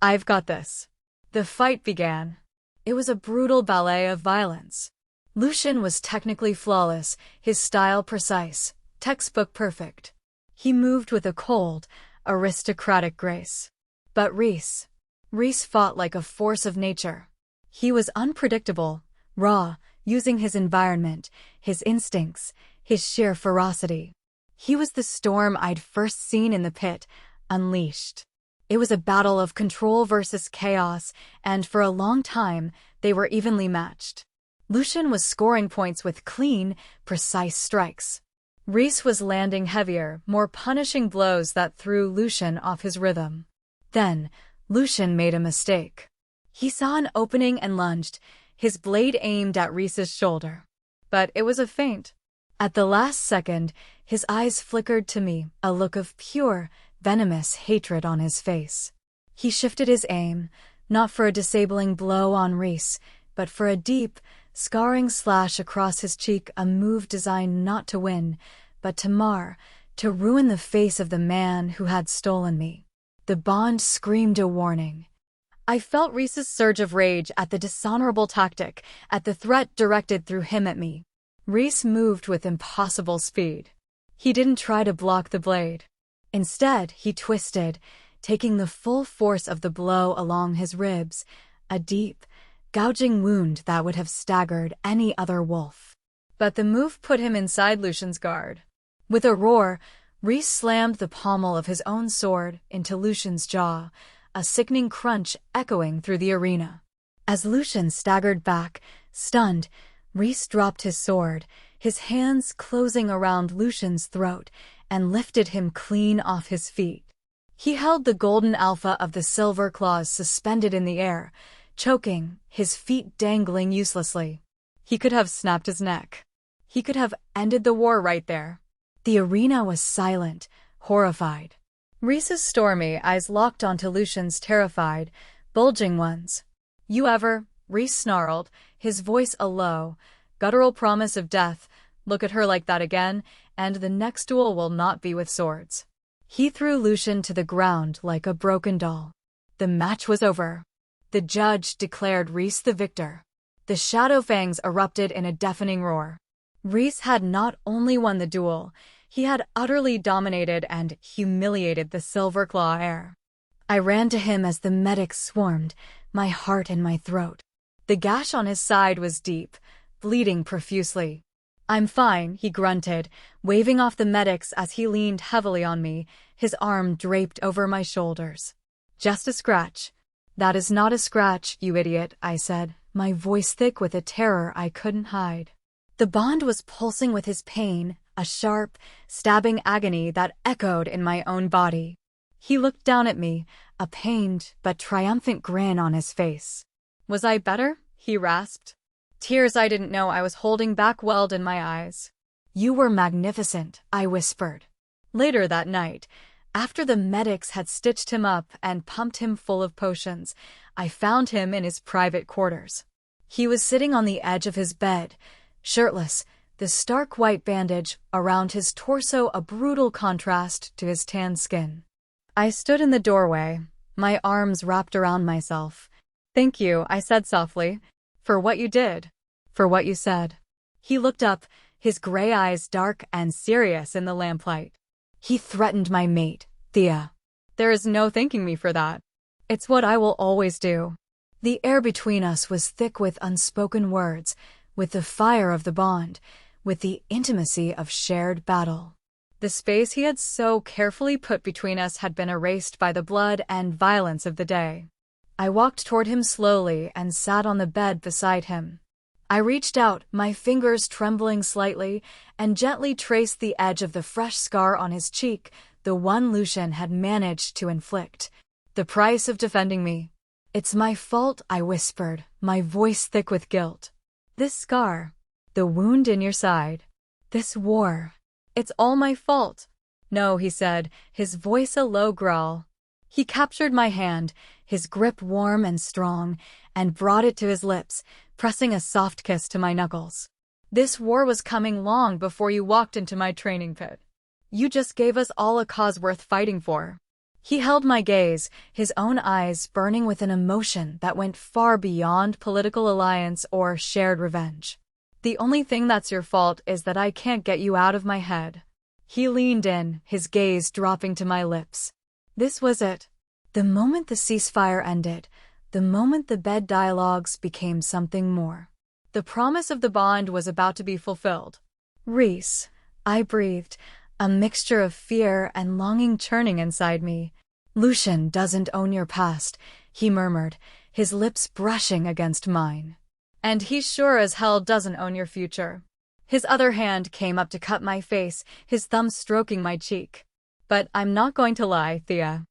"I've got this." The fight began. It was a brutal ballet of violence. Lucian was technically flawless, his style precise, textbook perfect. He moved with a cold, aristocratic grace. But Rhys fought like a force of nature. He was unpredictable, raw, using his environment, his instincts, his sheer ferocity. He was the storm I'd first seen in the pit, unleashed. It was a battle of control versus chaos, and for a long time, they were evenly matched. Lucian was scoring points with clean, precise strikes. Rhys was landing heavier, more punishing blows that threw Lucian off his rhythm. Then, Lucian made a mistake. He saw an opening and lunged, his blade aimed at Rhys's shoulder. But it was a feint. At the last second, his eyes flickered to me, a look of pure, venomous hatred on his face. He shifted his aim, not for a disabling blow on Rhys, but for a deep, scarring slash across his cheek, a move designed not to win, but to mar, to ruin the face of the man who had stolen me. The Bond screamed a warning. I felt Rhys's surge of rage at the dishonorable tactic, at the threat directed through him at me. Rhys moved with impossible speed. He didn't try to block the blade. Instead, he twisted, taking the full force of the blow along his ribs, a deep, gouging wound that would have staggered any other wolf. But the move put him inside Lucian's guard. With a roar, Rhys slammed the pommel of his own sword into Lucian's jaw, a sickening crunch echoing through the arena. As Lucian staggered back, stunned, Rhys dropped his sword, his hands closing around Lucian's throat, and lifted him clean off his feet. He held the golden alpha of the silver claws suspended in the air, choking, his feet dangling uselessly. He could have snapped his neck. He could have ended the war right there. The arena was silent, horrified. Rhys's stormy eyes locked onto Lucian's terrified, bulging ones. "You ever," Rhys snarled, his voice a low, guttural promise of death, "look at her like that again, and the next duel will not be with swords." He threw Lucian to the ground like a broken doll. The match was over. The judge declared Rhys the victor. The shadow fangs erupted in a deafening roar. Rhys had not only won the duel, he had utterly dominated and humiliated the Silver Claw heir. I ran to him as the medics swarmed, my heart in my throat. The gash on his side was deep, bleeding profusely. "I'm fine," he grunted, waving off the medics as he leaned heavily on me, his arm draped over my shoulders. "Just a scratch." "That is not a scratch, you idiot," I said, my voice thick with a terror I couldn't hide. The Bond was pulsing with his pain, a sharp, stabbing agony that echoed in my own body. He looked down at me, a pained but triumphant grin on his face. "Was I better?" he rasped. Tears I didn't know I was holding back welled in my eyes. "You were magnificent," I whispered. Later that night, after the medics had stitched him up and pumped him full of potions, I found him in his private quarters. He was sitting on the edge of his bed, shirtless, the stark white bandage around his torso a brutal contrast to his tan skin. I stood in the doorway, my arms wrapped around myself. "Thank you," I said softly, "for what you did, for what you said." He looked up, his gray eyes dark and serious in the lamplight. "He threatened my mate, Thea." "There is no thanking me for that. It's what I will always do." The air between us was thick with unspoken words, with the fire of the bond, with the intimacy of shared battle. The space he had so carefully put between us had been erased by the blood and violence of the day. I walked toward him slowly and sat on the bed beside him. I reached out, my fingers trembling slightly, and gently traced the edge of the fresh scar on his cheek, the one Lucian had managed to inflict. "The price of defending me." "It's my fault," I whispered, my voice thick with guilt. "This scar, the wound in your side, this war, it's all my fault." "No," he said, his voice a low growl. He captured my hand, his grip warm and strong, and brought it to his lips, pressing a soft kiss to my knuckles. "This war was coming long before you walked into my training pit. You just gave us all a cause worth fighting for." He held my gaze, his own eyes burning with an emotion that went far beyond political alliance or shared revenge. The only thing that's your fault is that I can't get you out of my head. He leaned in, his gaze dropping to my lips. This was it. The moment the ceasefire ended, the moment the bed dialogues became something more. The promise of the bond was about to be fulfilled. Reese, I breathed, a mixture of fear and longing churning inside me. Lucian doesn't own your past, he murmured, his lips brushing against mine. And he sure as hell doesn't own your future. His other hand came up to cut my face, his thumb stroking my cheek. But I'm not going to lie, Thea.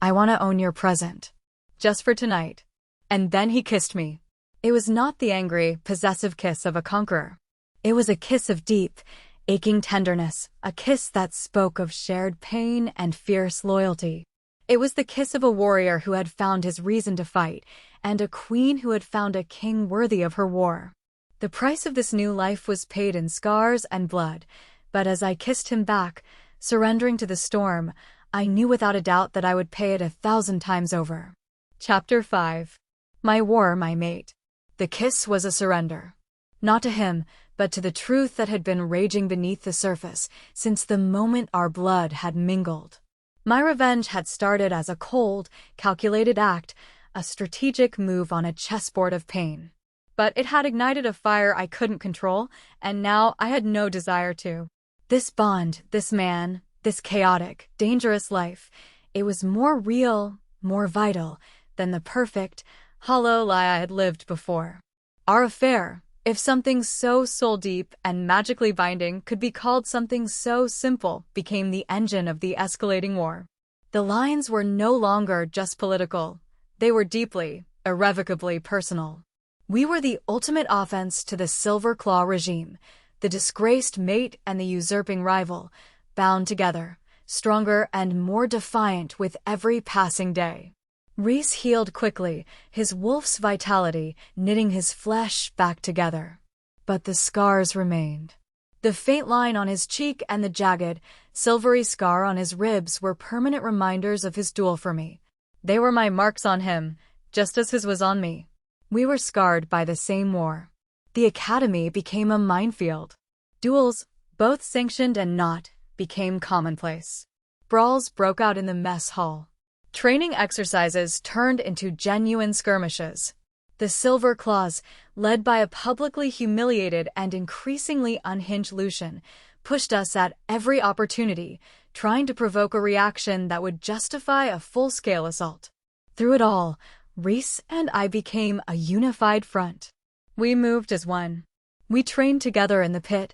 I want to own your present. Just for tonight. And then he kissed me. It was not the angry, possessive kiss of a conqueror. It was a kiss of deep, aching tenderness, a kiss that spoke of shared pain and fierce loyalty. It was the kiss of a warrior who had found his reason to fight, and a queen who had found a king worthy of her war. The price of this new life was paid in scars and blood, but as I kissed him back, surrendering to the storm, I knew without a doubt that I would pay it 1,000 times over. Chapter 5. My war, my mate. The kiss was a surrender. Not to him, but to the truth that had been raging beneath the surface since the moment our blood had mingled. My revenge had started as a cold, calculated act, a strategic move on a chessboard of pain. But it had ignited a fire I couldn't control, and now I had no desire to. This bond, this man, this chaotic, dangerous life, it was more real, more vital than the perfect, hollow lie I had lived before. Our affair, if something so soul-deep and magically binding could be called something so simple, became the engine of the escalating war. The lines were no longer just political. They were deeply, irrevocably personal. We were the ultimate offense to the Silver Claw regime, the disgraced mate and the usurping rival, bound together, stronger and more defiant with every passing day. Reese healed quickly, his wolf's vitality knitting his flesh back together. But the scars remained. The faint line on his cheek and the jagged, silvery scar on his ribs were permanent reminders of his duel for me. They were my marks on him, just as his was on me. We were scarred by the same war. The academy became a minefield. Duels, both sanctioned and not, became commonplace. Brawls broke out in the mess hall. Training exercises turned into genuine skirmishes. The Silver Claws, led by a publicly humiliated and increasingly unhinged Lucian, pushed us at every opportunity, trying to provoke a reaction that would justify a full-scale assault. Through it all, Reese and I became a unified front. We moved as one. We trained together in the pit,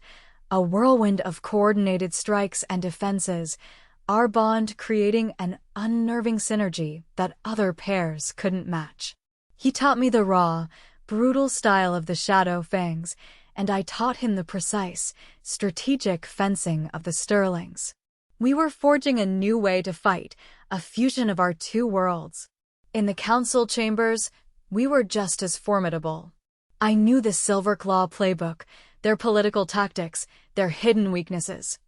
a whirlwind of coordinated strikes and defenses, our bond creating an unnerving synergy that other pairs couldn't match. He taught me the raw, brutal style of the Shadow Fangs, and I taught him the precise, strategic fencing of the Sterlings. We were forging a new way to fight, a fusion of our two worlds. In the council chambers, we were just as formidable. I knew the Silver Claw playbook, their political tactics, their hidden weaknesses.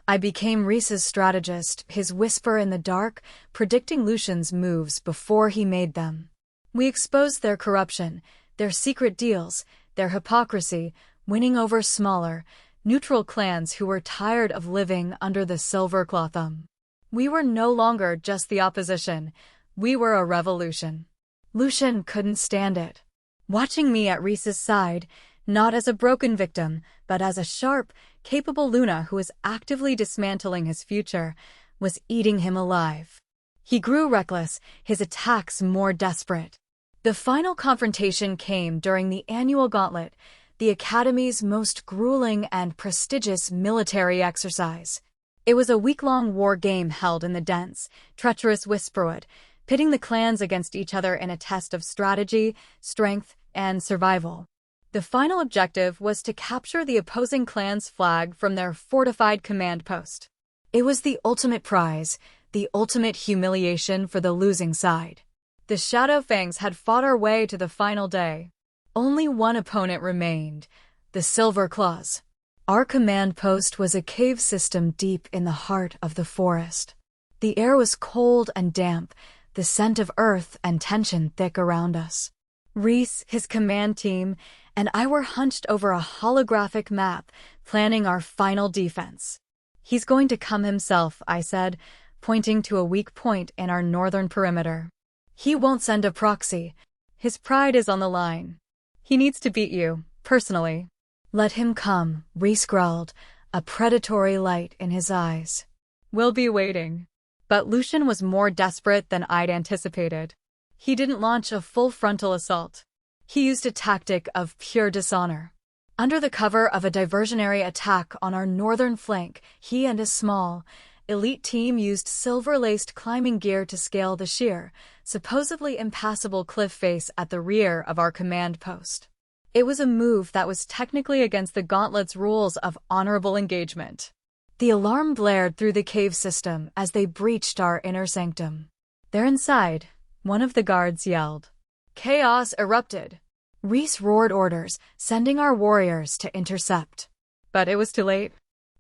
I became Reese's strategist, his whisper in the dark, predicting Lucian's moves before he made them. We exposed their corruption, their secret deals, their hypocrisy, winning over smaller, neutral clans who were tired of living under the Silver Claw thumb. We were no longer just the opposition. We were a revolution. Lucian couldn't stand it. Watching me at Reese's side, not as a broken victim, but as a sharp, capable Luna who was actively dismantling his future, was eating him alive. He grew reckless, his attacks more desperate. The final confrontation came during the annual gauntlet, the Academy's most grueling and prestigious military exercise. It was a week-long war game held in the dense, treacherous Whisperwood, pitting the clans against each other in a test of strategy, strength, and survival. The final objective was to capture the opposing clan's flag from their fortified command post. It was the ultimate prize, the ultimate humiliation for the losing side. The Shadow Fangs had fought our way to the final day. Only one opponent remained, the Silver Claws. Our command post was a cave system deep in the heart of the forest. The air was cold and damp, the scent of earth and tension thick around us. Reese, his command team, and I were hunched over a holographic map, planning our final defense. "He's going to come himself," I said, pointing to a weak point in our northern perimeter. "He won't send a proxy. His pride is on the line. He needs to beat you, personally." "Let him come," Reese growled, a predatory light in his eyes. "We'll be waiting." But Lucian was more desperate than I'd anticipated. He didn't launch a full frontal assault. He used a tactic of pure dishonor. Under the cover of a diversionary attack on our northern flank, he and his small, elite team used silver-laced climbing gear to scale the sheer, supposedly impassable cliff face at the rear of our command post. It was a move that was technically against the Gauntlet's rules of honorable engagement. The alarm blared through the cave system as they breached our inner sanctum. "They're inside," one of the guards yelled. Chaos erupted. Reese roared orders, sending our warriors to intercept. But it was too late.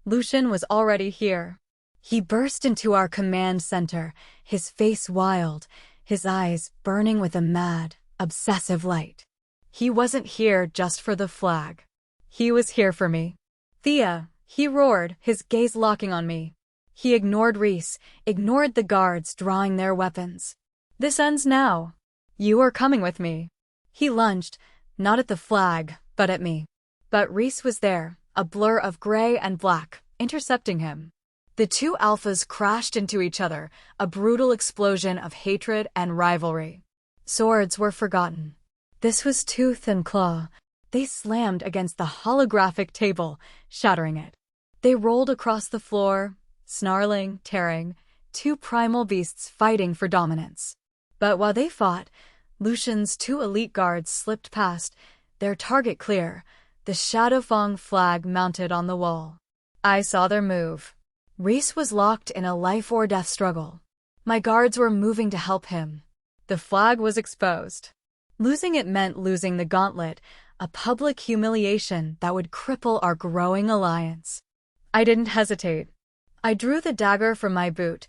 Lucian was already here. He burst into our command center, his face wild, his eyes burning with a mad, obsessive light. He wasn't here just for the flag. He was here for me. "Thea," he roared, his gaze locking on me. He ignored Reese, ignored the guards drawing their weapons. "This ends now. You are coming with me." He lunged, not at the flag, but at me. But Reese was there, a blur of gray and black, intercepting him. The two alphas crashed into each other, a brutal explosion of hatred and rivalry. Swords were forgotten. This was tooth and claw. They slammed against the holographic table, shattering it. They rolled across the floor, snarling, tearing, two primal beasts fighting for dominance. But while they fought, Lucian's two elite guards slipped past, their target clear, the Shadowfang flag mounted on the wall. I saw their move. Reese was locked in a life-or-death struggle. My guards were moving to help him. The flag was exposed. Losing it meant losing the gauntlet, a public humiliation that would cripple our growing alliance. I didn't hesitate. I drew the dagger from my boot,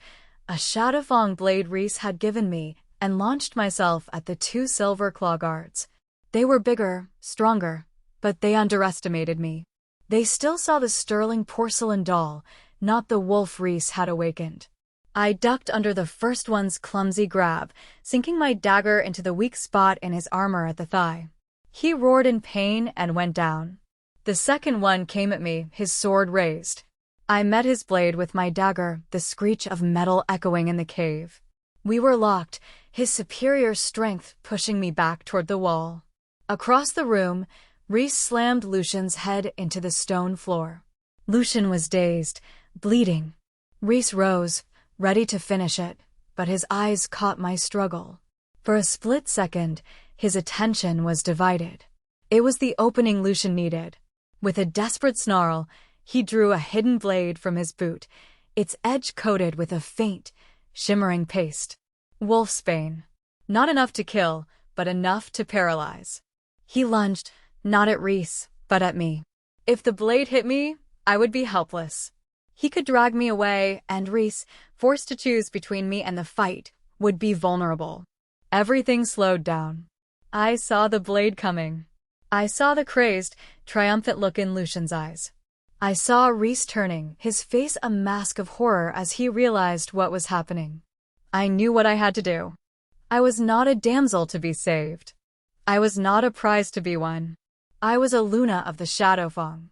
a Shadowfang blade Reese had given me, and launched myself at the two silver claw guards. They were bigger, stronger, but they underestimated me. They still saw the sterling porcelain doll, not the wolf Reese had awakened. I ducked under the first one's clumsy grab, sinking my dagger into the weak spot in his armor at the thigh. He roared in pain and went down. The second one came at me, his sword raised. I met his blade with my dagger, the screech of metal echoing in the cave. We were locked, his superior strength pushing me back toward the wall. Across the room, Reese slammed Lucian's head into the stone floor. Lucian was dazed, bleeding. Reese rose, ready to finish it, but his eyes caught my struggle. For a split second, his attention was divided. It was the opening Lucian needed. With a desperate snarl, he drew a hidden blade from his boot, its edge coated with a faint, shimmering paste. Wolfsbane. Not enough to kill, but enough to paralyze. He lunged, not at Reese, but at me. If the blade hit me, I would be helpless. He could drag me away, and Reese, forced to choose between me and the fight, would be vulnerable. Everything slowed down. I saw the blade coming. I saw the crazed, triumphant look in Lucian's eyes. I saw Reese turning, his face a mask of horror as he realized what was happening. I knew what I had to do. I was not a damsel to be saved. I was not a prize to be won. I was a Luna of the Shadowfang.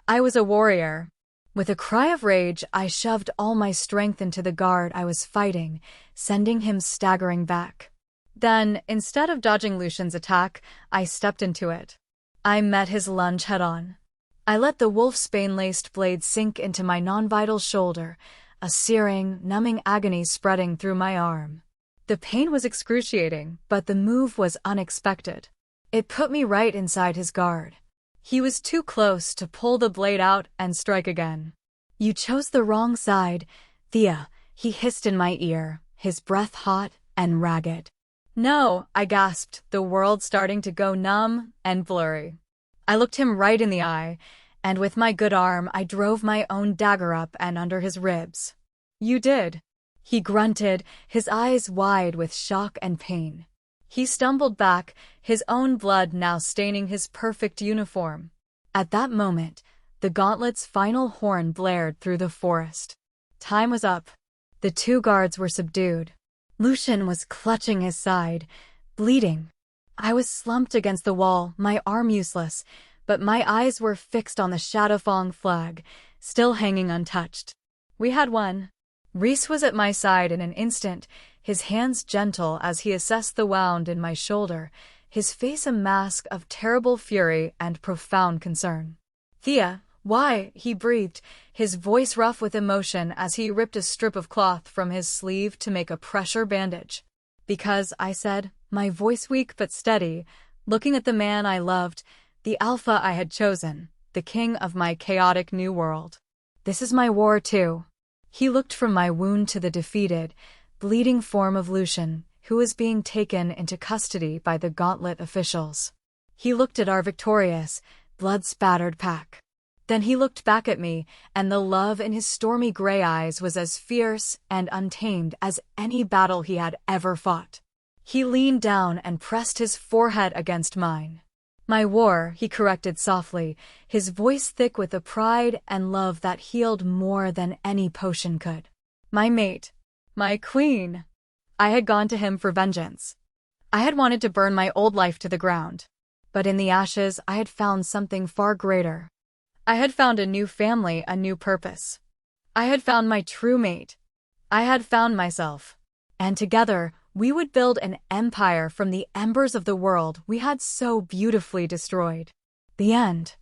I was a warrior. With a cry of rage, I shoved all my strength into the guard I was fighting, sending him staggering back. Then, instead of dodging Lucian's attack, I stepped into it. I met his lunge head-on. I let the wolfsbane-laced blade sink into my non-vital shoulder, a searing, numbing agony spreading through my arm. The pain was excruciating, but the move was unexpected. It put me right inside his guard. He was too close to pull the blade out and strike again. "You chose the wrong side, Thea," he hissed in my ear, his breath hot and ragged. "No," I gasped, the world starting to go numb and blurry. I looked him right in the eye, and with my good arm I drove my own dagger up and under his ribs. "You did." He grunted, his eyes wide with shock and pain. He stumbled back, his own blood now staining his perfect uniform. At that moment, the gauntlet's final horn blared through the forest. Time was up. The two guards were subdued. Lucian was clutching his side, bleeding. I was slumped against the wall, my arm useless, but my eyes were fixed on the Shadowfang flag, still hanging untouched. We had won. Reese was at my side in an instant, his hands gentle as he assessed the wound in my shoulder, his face a mask of terrible fury and profound concern. "Thea, why?" he breathed, his voice rough with emotion as he ripped a strip of cloth from his sleeve to make a pressure bandage. "Because," I said, my voice weak but steady, looking at the man I loved, the alpha I had chosen, the king of my chaotic new world. "This is my war too." He looked from my wound to the defeated, bleeding form of Lucian, who was being taken into custody by the Gauntlet officials. He looked at our victorious, blood-spattered pack. Then he looked back at me, and the love in his stormy gray eyes was as fierce and untamed as any battle he had ever fought. He leaned down and pressed his forehead against mine. "My war," he corrected softly, his voice thick with the pride and love that healed more than any potion could. "My mate. My queen." I had gone to him for vengeance. I had wanted to burn my old life to the ground. But in the ashes, I had found something far greater. I had found a new family, a new purpose. I had found my true mate. I had found myself. And together, we would build an empire from the embers of the world we had so beautifully destroyed. The end.